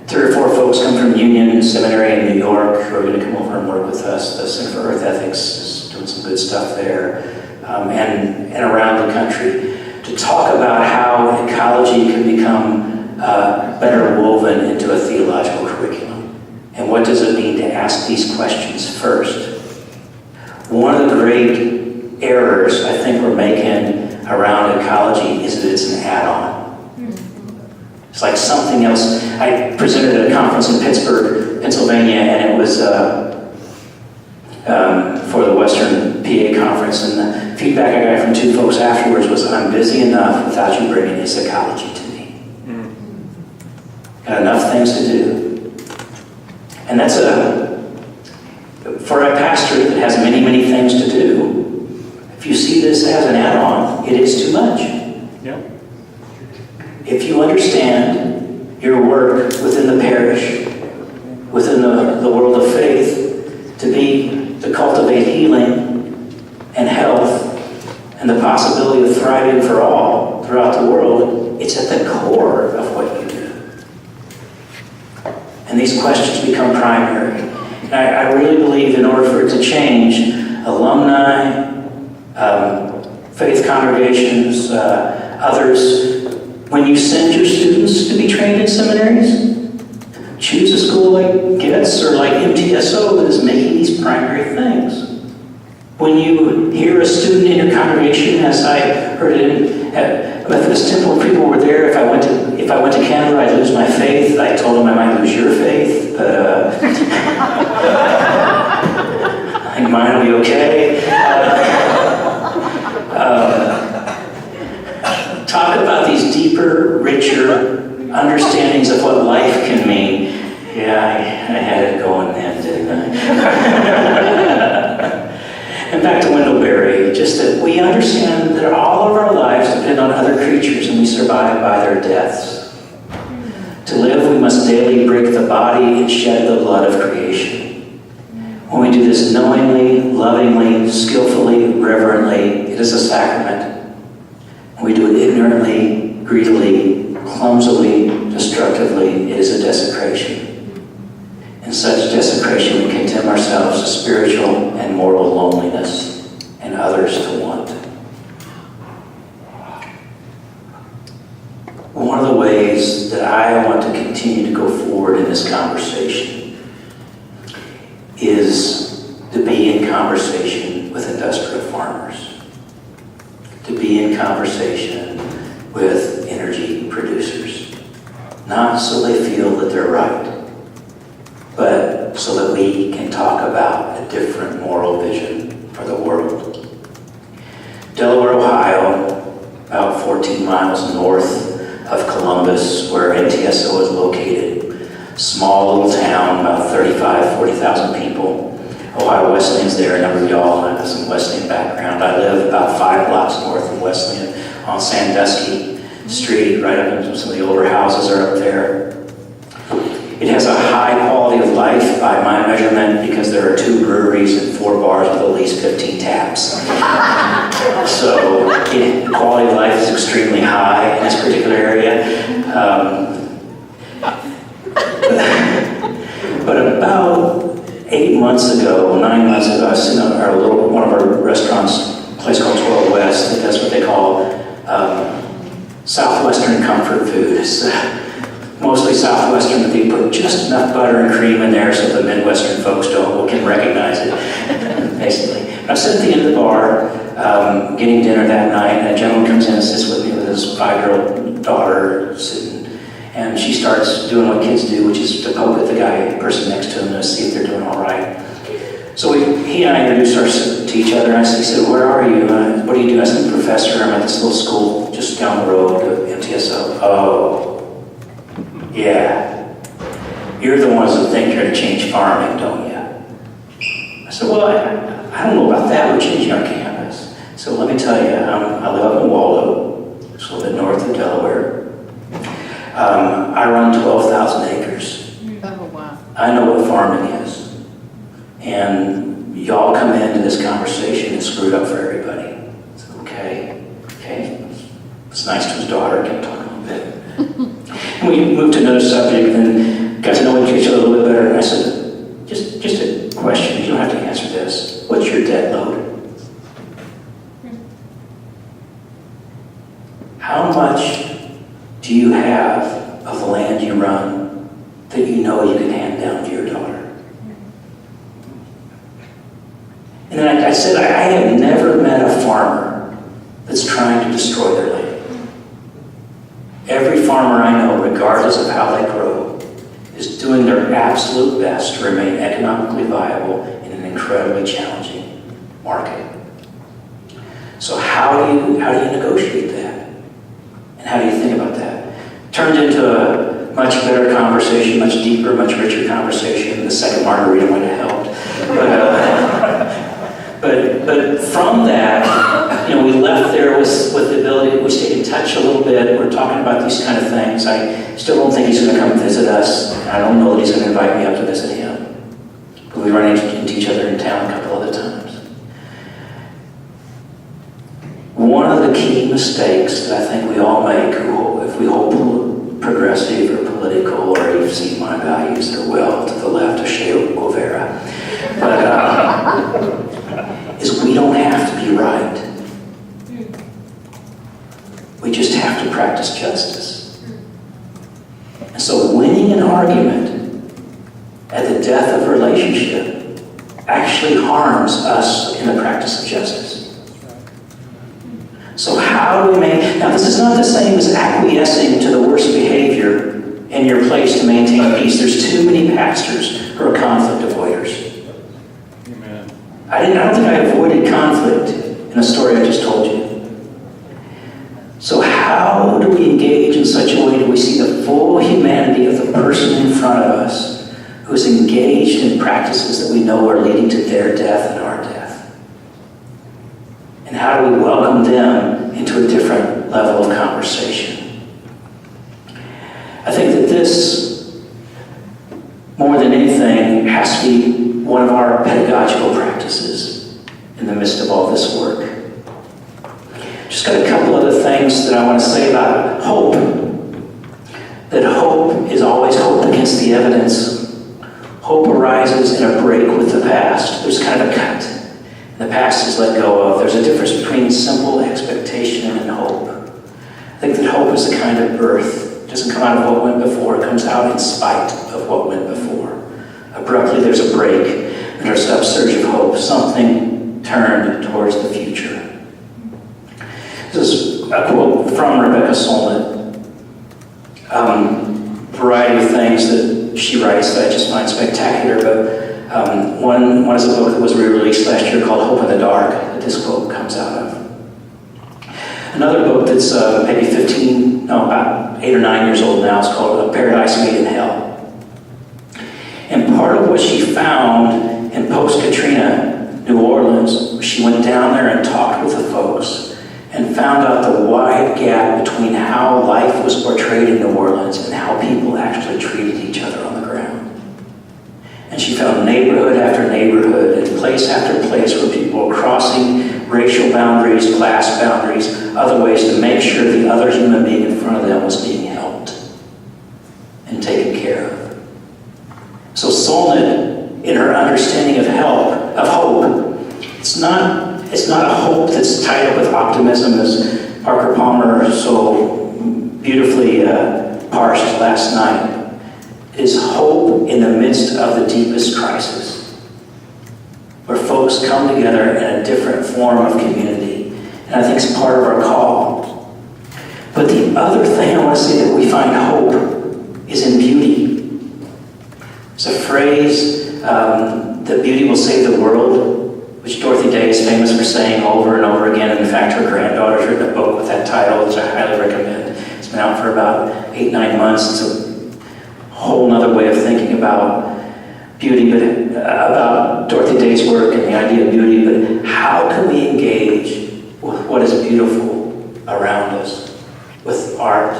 3 or 4 folks come from Union Seminary in New York who are going to come over and work with us. The Center for Earth Ethics is doing some good stuff there, and around the country, to talk about how ecology can become better woven into a theological curriculum. And what does it mean to ask these questions first? One of the great errors I think we're making around ecology is that it's an add-on. It's like something else. I presented at a conference in Pittsburgh, Pennsylvania, and it was for the Western PA conference, and the feedback I got from 2 folks afterwards was, I'm busy enough without you bringing this ecology to me. Got enough things to do. And that's for a pastor that has many, many things to do, if you see this as an add-on, it is too much. Yep. If you understand your work within the parish, within the world of faith, to be to cultivate healing and health and the possibility of thriving for all throughout the world, it's at the core of what you do. And these questions become primary. And I really believe in order for it to change, alumni, faith congregations, others, when you send your students to be trained in seminaries, choose a school like GETS or like MTSO that is making these primary things. When you hear a student in your congregation, as I heard it at Methodist Temple, people were there, if I went to Canada, I'd lose my faith. I told them I might lose your faith, but I think mine will be okay. Talk about these deeper, richer understandings of what life can mean. Yeah, I had it going then, didn't I? And back to Wendellberry, just that we understand that all of our lives depend on other creatures and we survive by their deaths. To live, we must daily break the body and shed the blood of creation. When we do this knowingly, lovingly, skillfully, reverently, it is a sacrament. When we do it ignorantly, greedily, clumsily, destructively, it is a desecration. In such desecration, we condemn ourselves to spiritual and moral loneliness and others to want. One of the ways that I want to continue to go forward in this conversation is to be in conversation with industrial farmers, to be in conversation with energy producers, not so they feel that they're right, but so that we can talk about a different moral vision for the world. Delaware, Ohio, about 14 miles north of Columbus, where NTSO is located. Small little town, about 40,000 people. Ohio Wesleyan's there, a number of y'all have some Wesleyan background. I live about 5 blocks north of Wesleyan on Sandusky Street, right up into some of the older houses are up there. It has a high quality of life by my measurement because there are 2 breweries and 4 bars with at least 15 taps. So the quality of life is extremely high in this particular area. But about about 9 months ago, I was sitting at one of our restaurants, a place called 12 West, that does what they call Southwestern comfort food. It's mostly Southwestern, but they put just enough butter and cream in there so the Midwestern folks can recognize it, basically. I was sitting at the end of the bar, getting dinner that night, and a gentleman comes in and sits with me with his 5-year-old daughter sitting, and she starts doing what kids do, which is to poke at the person next to him to see if they're doing all right. So he and I introduced ourselves to each other, and he said, "Where are you? What do you do?" I said, "I'm a professor. I'm at this little school just down the road at MTSO." "Oh, yeah. You're the ones that think you're going to change farming, don't you?" I said, "Well, I don't know about that. We're changing our campus." So let me tell you, I live up in Waldo, just a little bit north of Delaware. I run 12,000 acres. Oh, wow. I know what farming is. And y'all come into this conversation and screw it up for everybody. I said, okay. It's nice to his daughter, kept talking a little bit. And we moved to another subject and got to know each other a little bit better. And I said, just a question, you don't have to answer this. What's your debt load? How much do you have of the land you run that you know you can hand down to your daughter? And then I said, I have never met a farmer that's trying to destroy their land. Every farmer I know, regardless of how they grow, is doing their absolute best to remain economically viable in an incredibly challenging market. So how do you negotiate that? And how do you think about that? Turned into a much better conversation, much deeper, much richer conversation. The second margarita might have helped. But from that, we left there with the ability, we stayed in touch a little bit. We're talking about these kind of things. I still don't think he's going to come visit us. I don't know that he's going to invite me up to visit him. But we run into each other in town a couple other times. One of the key mistakes that I think we all make if we hold progressive or political, or you've seen my values, they're well to the left of Che Guevara, but is we don't have to be right. We just have to practice justice. And so winning an argument at the death of a relationship actually harms us in the practice of justice. So how do we now this is not the same as acquiescing to the worst behavior in your place to maintain peace. There's too many pastors who are conflict avoiders. Amen. I don't think I avoided conflict in a story I just told you. So how do we engage in such a way that we see the full humanity of the person in front of us who is engaged in practices that we know are leading to their death and our death? And how do we welcome them into a different level of conversation? I think that this, more than anything, has to be one of our pedagogical practices in the midst of all this work. Just got a couple other things that I want to say about hope. That hope is always hope against the evidence. Hope arises in a break with the past. There's kind of a cut. The past is let go of. There's a difference between simple expectation and hope. I think that hope is a kind of birth. It doesn't come out of what went before. It comes out in spite of what went before. Abruptly, there's a break, and there's an upsurge of hope. Something turned towards the future. This is a quote from Rebecca Solnit. Variety of things that she writes that I just find spectacular, but one is a book that was re-released last year called Hope in the Dark, that this quote comes out of. Another book that's maybe about 8 or 9 years old now is called A Paradise Made in Hell. And part of what she found in post-Katrina New Orleans, she went down there and talked with the folks and found out the wide gap between how life was portrayed in New Orleans and how people actually treated each other on the ground. And she found neighborhood after neighborhood and place after place where people were crossing racial boundaries, class boundaries, other ways to make sure the other human being in front of them was being helped and taken care of. So Solnit in her understanding of hope. It's not a hope that's tied up with optimism, as Parker Palmer so beautifully parsed last night. It is hope in the midst of the deepest crisis, where folks come together in a different form of community. And I think it's part of our call. But the other thing I want to say that we find hope is in beauty. It's a phrase that beauty will save the world, which Dorothy Day is famous for saying over and over again. In fact, her granddaughter's written a book with that title, which I highly recommend. It's been out for about 8-9 months. It's a whole nother way of thinking about beauty, but about Dorothy Day's work and the idea of beauty. But how can we engage with what is beautiful around us, with art,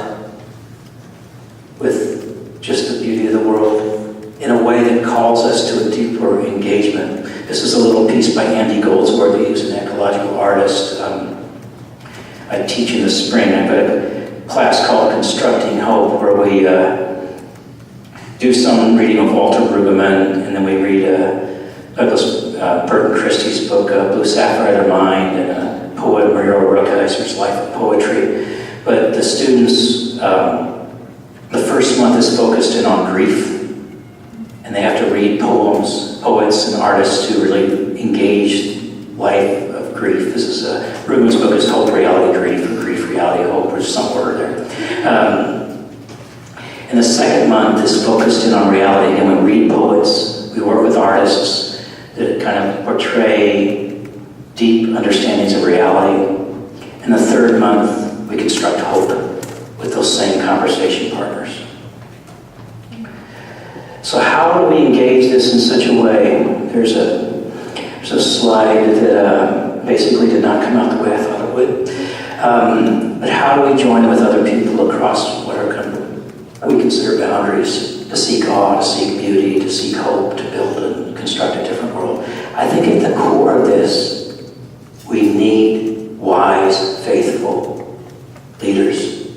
with just the beauty of the world, in a way that calls us to a deeper engagement? This is a little piece by Andy Goldsworthy, who's an ecological artist. I teach in the spring. I've got a class called Constructing Hope, where we do some reading of Walter Brueggemann, and then we read Douglas Burton Christie's book, Blue Sapphire Mind, and poet Muriel Rukeyser's Life of Poetry. But the students, the first month is focused in on grief, and they have to read poets and artists who really engage life of grief. This is Brueggemann's book is Hope, Reality, Grief, or Grief, Reality, Hope, or some word there. And the second month is focused in on reality, and we read poets, we work with artists that kind of portray deep understandings of reality. And the third month, we construct hope with those same conversation partners. So how do we engage this in such a way? There's a slide that basically did not come out the way I thought it would. But how do we join with other people across what we consider boundaries, to seek awe, to seek beauty, to seek hope, to build and construct a different world? I think at the core of this, we need wise, faithful leaders.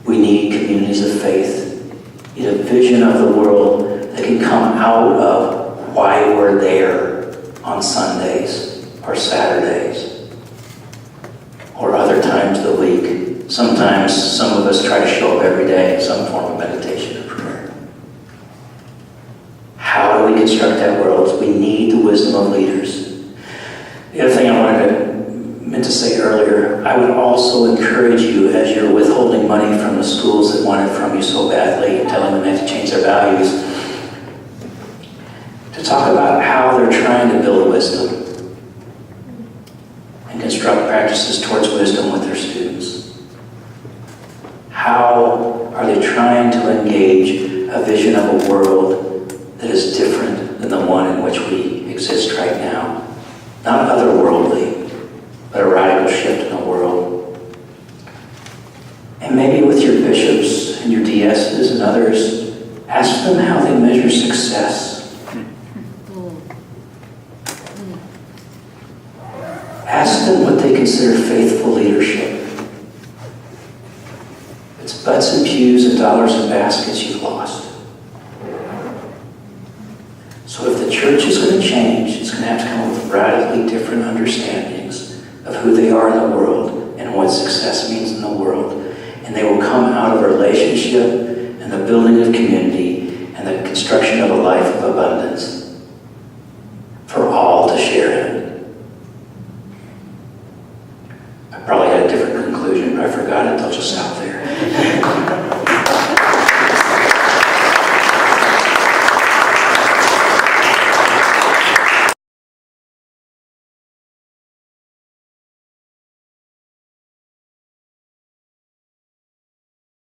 We need communities of faith. We need a vision of the world that can come out of why we're there on Sundays or Saturdays or other times of the week. Sometimes some of us try to show up every day in some form of meditation or prayer. How do we construct that world? We need the wisdom of leaders. The other thing I meant to say earlier, I would also encourage you, as you're withholding money from the schools that want it from you so badly and telling them they have to change their values, to talk about how they're trying to build wisdom and construct practices towards wisdom with their students. How are they trying to engage a vision of a world that is different than the one in which we exist right now? Not otherworldly, but a radical shift in the world. And maybe with your bishops and your DSs and others, ask them how they measure success. Ask them what they consider faithful leadership. It's butts and pews and dollars and baskets you've lost. So if the church is going to change, it's going to have to come up with radically different understandings of who they are in the world and what success means in the world. And they will come out of a relationship and the building of community and the construction of a life of abundance for all to share in. I probably had a different conclusion, but I forgot it till just now.